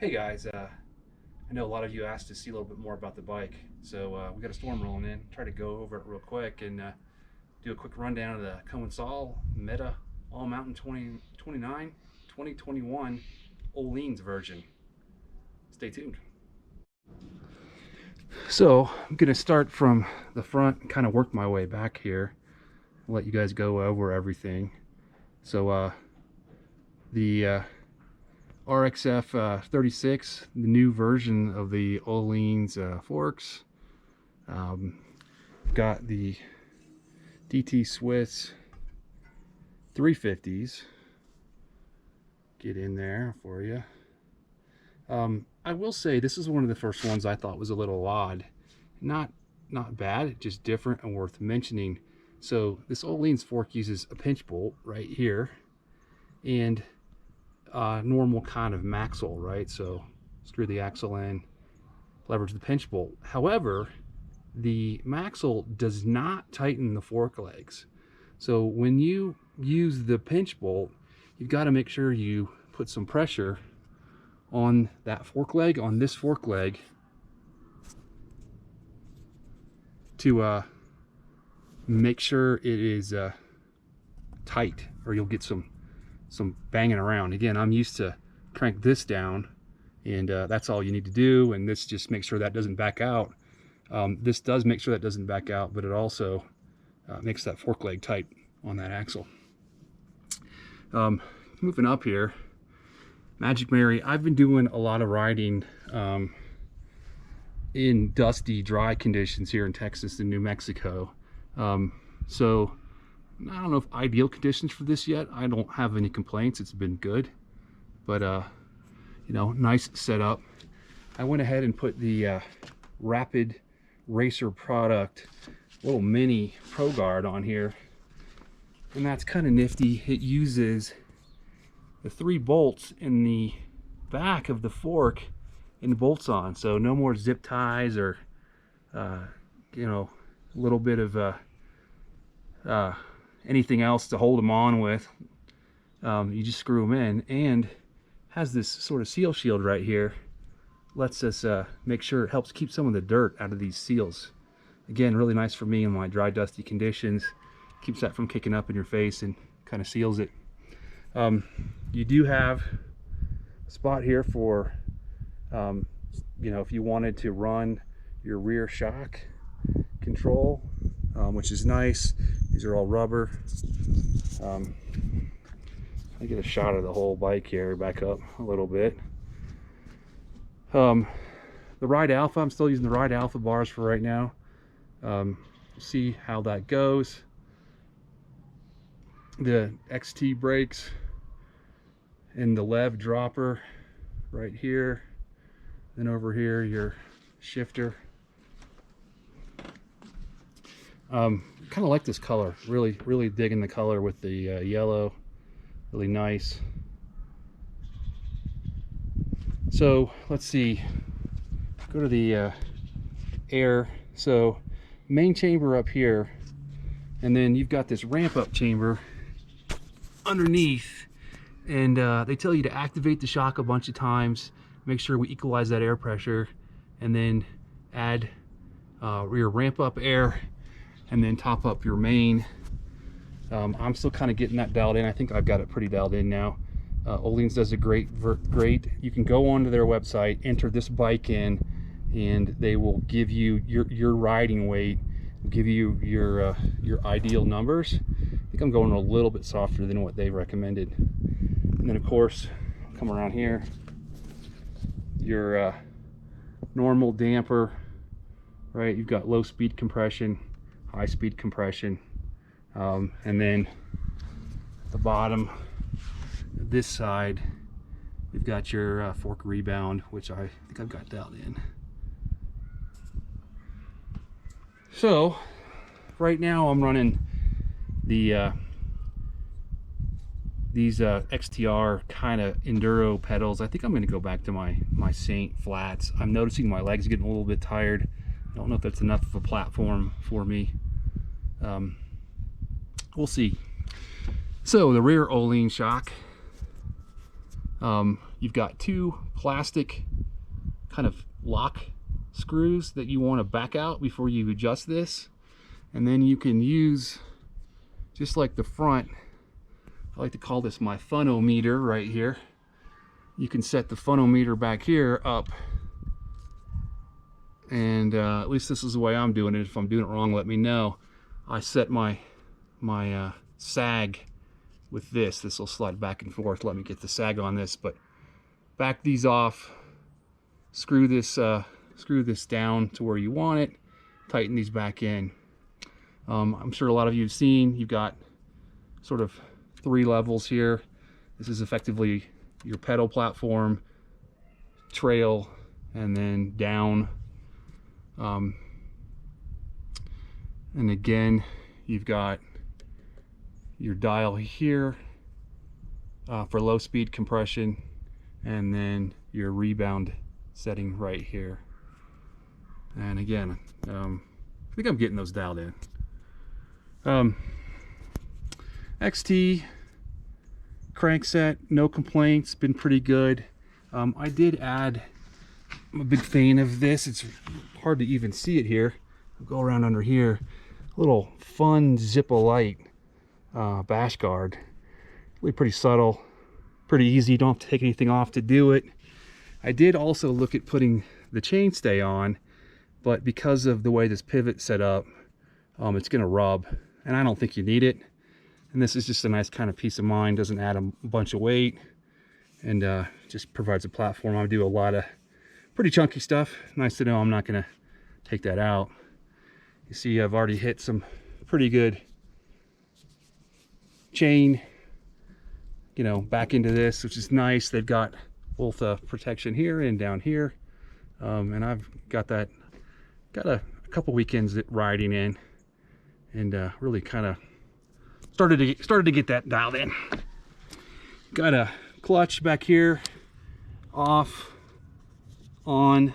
Hey guys, I know a lot of you asked to see a little bit more about the bike, so we got a storm rolling in. Try to go over it real quick and do a quick rundown of the Commencal Meta All Mountain 2021 Ohlins version. Stay tuned. So I'm gonna start from the front and kind of work my way back here. I'll let you guys go over everything. So the RXF 36, the new version of the Ohlins forks. Got the DT Swiss 350s. Get in there for you. I will say this is one of the first ones I thought was a little odd. Not bad, just different and worth mentioning. So this Ohlins fork uses a pinch bolt right here and normal kind of maxle, right? So screw the axle in, leverage the pinch bolt. However, the maxle does not tighten the fork legs. So when you use the pinch bolt, you've got to make sure you put some pressure on that fork leg, on this fork leg, to make sure it is tight, or you'll get some banging around. Again, I'm used to crank this down, and that's all you need to do, and this just makes sure that doesn't back out. This does make sure that doesn't back out, but it also makes that fork leg tight on that axle. Moving up here, Magic Mary. I've been doing a lot of riding in dusty, dry conditions here in Texas and New Mexico. So I don't know if ideal conditions for this yet. I don't have any complaints. It's been good, but you know, nice setup. I went ahead and put the Rapid Racer product little mini Pro Guard on here, and that's kind of nifty. It uses the 3 bolts in the back of the fork and bolts on, so no more zip ties or you know, a little bit of anything else to hold them on with. You just screw them in, and has this sort of seal shield right here. Lets us make sure it helps keep some of the dirt out of these seals. Again, really nice for me in my dry, dusty conditions. Keeps that from kicking up in your face and kind of seals it. You do have a spot here for you know, if you wanted to run your rear shock control, which is nice. These are all rubber. I get a shot of the whole bike here, back up a little bit. The Ride Alpha, I'm still using the Ride Alpha bars for right now. See how that goes. The XT brakes and the lev dropper right here. Then over here, your shifter. Kind of like this color. Really digging the color with the yellow. Really nice. So let's see. Go to the air. So main chamber up here, and then you've got this ramp up chamber underneath, and they tell you to activate the shock a bunch of times. Make sure we equalize that air pressure, and then add your ramp up air, and then top up your main. I'm still kind of getting that dialed in. I think I've got it pretty dialed in now. Ohlins does a great. You can go onto their website, enter this bike in, and they will give you your riding weight, give you your ideal numbers. I think I'm going a little bit softer than what they recommended. And then of course, come around here, your normal damper, right? You've got low speed compression, high speed compression, and then at the bottom, this side, we've got your fork rebound, which I think I've got dialed in. So right now I'm running the these XTR kind of enduro pedals. I think I'm going to go back to my Saint flats. I'm noticing my legs getting a little bit tired. I don't know if that's enough of a platform for me. We'll see. So the rear Ohlins shock, You've got two plastic kind of lock screws that you want to back out before you adjust this. And then you can use, just like the front, I like to call this my phonometer right here. You can set the phonometer back here up, and at least this is the way I'm doing it. If I'm doing it wrong, let me know. I set my sag with this. This will slide back and forth. Let me get the sag on this, but back these off, screw this down to where you want it, tighten these back in. I'm sure a lot of you have seen, you've got sort of 3 levels here. This is effectively your pedal platform, trail, and then down. And again, you've got your dial here for low speed compression, and then your rebound setting right here. And again, I think I'm getting those dialed in. XT crank set, no complaints, been pretty good. I did add, I'm a big fan of this. It's hard to even see it here. I'll go around under here. A little fun Zippo-Lite bash guard. Really pretty subtle, pretty easy. You don't have to take anything off to do it. I did also look at putting the chainstay on, but because of the way this pivot's set up, it's gonna rub, and I don't think you need it. And this is just a nice kind of peace of mind, doesn't add a bunch of weight, and just provides a platform. I do a lot of pretty chunky stuff. Nice to know I'm not gonna take that out. You see, I've already hit some pretty good chain, you know, back into this, which is nice. They've got both protection here and down here, and I've got a couple weekends riding in, and really kind of started to get that dialed in. Got a clutch back here, off, on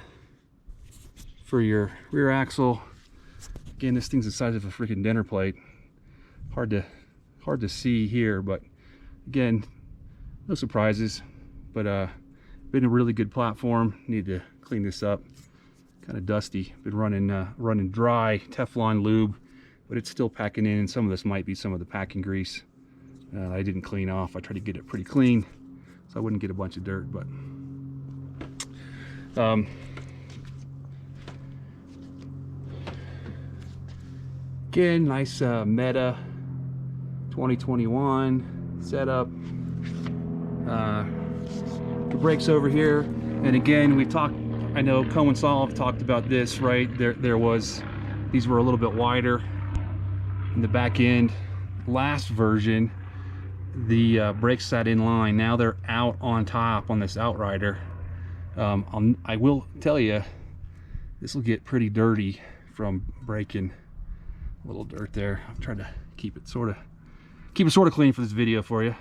for your rear axle. Again, this thing's the size of a freaking dinner plate. Hard to see here, but again, no surprises. But been a really good platform. Need to clean this up. Kind of dusty. Been running dry Teflon lube, but it's still packing in, and some of this might be some of the packing grease I didn't clean off. I tried to get it pretty clean so I wouldn't get a bunch of dirt, but again, nice Meta 2021 setup. The brakes over here, and again, we've talked, I know Commencal talked about this, right? These were a little bit wider in the back end. Last version, the brakes sat in line. Now they're out on top on this Outrider. I will tell you, this will get pretty dirty from braking. A little dirt there. I've tried to keep it sort of clean for this video for you.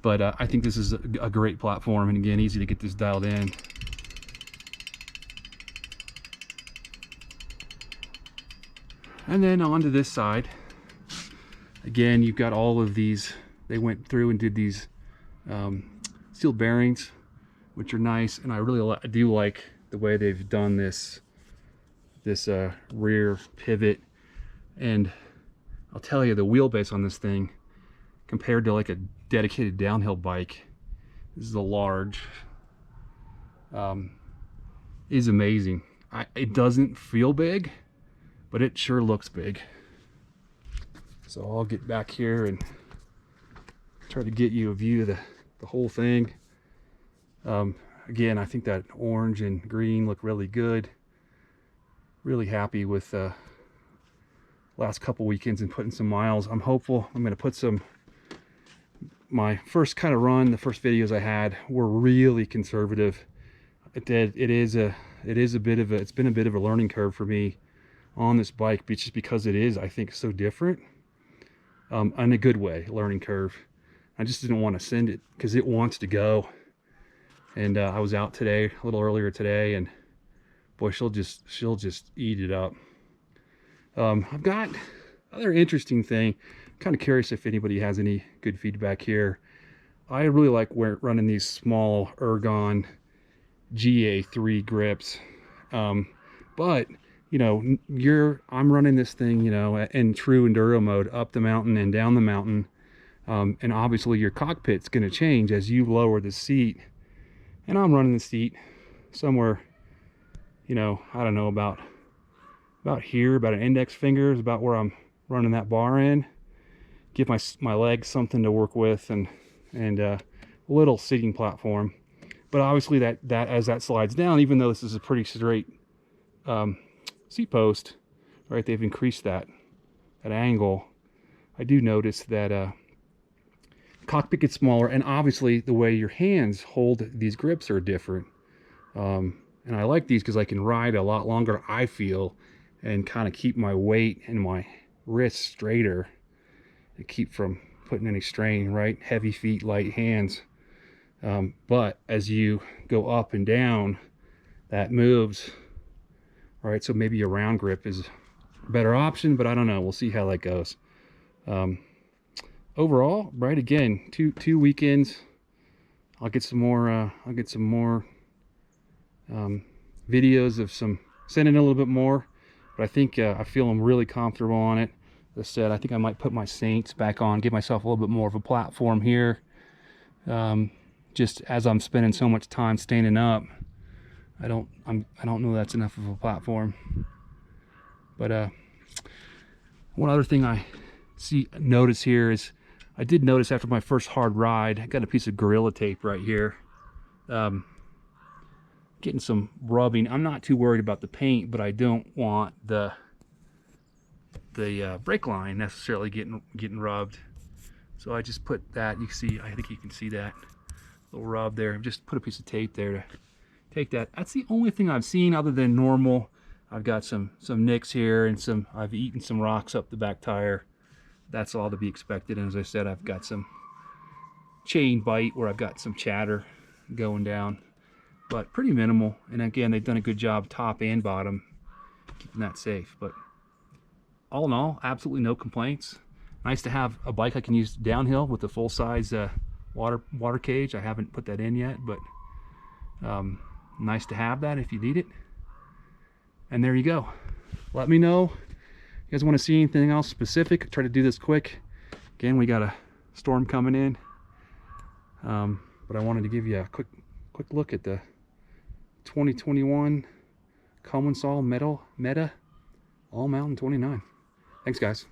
But I think this is a great platform, and again, easy to get this dialed in. And then onto this side, again, you've got all of these. They went through and did these steel bearings, which are nice, and I do like the way they've done this rear pivot. And I'll tell you, the wheelbase on this thing, compared to like a dedicated downhill bike, this is a large, is amazing. It doesn't feel big, but it sure looks big. So I'll get back here and try to get you a view of the whole thing. Again, I think that orange and green look really good. Really happy with last couple weekends and putting some miles. I'm hopeful. I'm going to put my first kind of run, the first videos I had were really conservative. It's been a bit of a learning curve for me on this bike, just because it is, I think, so different, in a good way, learning curve. I just didn't want to send it because it wants to go. And I was out today, a little earlier today, and boy, she'll just eat it up. I've got another interesting thing. I'm kind of curious if anybody has any good feedback here. I really like running these small Ergon GA3 grips. But you know, I'm running this thing, you know, in true enduro mode, up the mountain and down the mountain. And obviously your cockpit's going to change as you lower the seat. And I'm running the seat somewhere, you know, I don't know, about here, about an index finger is about where I'm running that bar in. Give my legs something to work with, and a little seating platform. But obviously that as that slides down, even though this is a pretty straight seat post, right, they've increased that angle. I do notice that cockpit gets smaller, and obviously the way your hands hold these grips are different. And I like these because I can ride a lot longer, I feel, and kind of keep my weight and my wrists straighter to keep from putting any strain, right? Heavy feet, light hands. But as you go up and down, that moves, right? So maybe a round grip is a better option, but I don't know. We'll see how that goes. Overall, right, again, two weekends. I'll get some more videos of sending a little bit more, but I think I feel I'm really comfortable on it. As I said, I think I might put my Saints back on, give myself a little bit more of a platform here. Just as I'm spending so much time standing up, I don't know that's enough of a platform. But one other thing I notice here is, I did notice after my first hard ride, I got a piece of Gorilla Tape right here. Getting some rubbing. I'm not too worried about the paint, but I don't want the brake line necessarily getting rubbed. So I just put that. You can see, I think you can see that little rub there. Just put a piece of tape there to take that. That's the only thing I've seen other than normal. I've got some nicks here, and I've eaten some rocks up the back tire. That's all to be expected. And as I said, I've got some chain bite where I've got some chatter going down, but pretty minimal. And again, they've done a good job top and bottom keeping that safe. But all in all, absolutely no complaints. Nice to have a bike I can use downhill with a full-size water cage. I haven't put that in yet, but nice to have that if you need it. And there you go. Let me know if you guys want to see anything else specific. Try to do this quick. Again, we got a storm coming in, but I wanted to give you a quick look at the 2021 Commencal Meta All Mountain 29. Thanks, guys.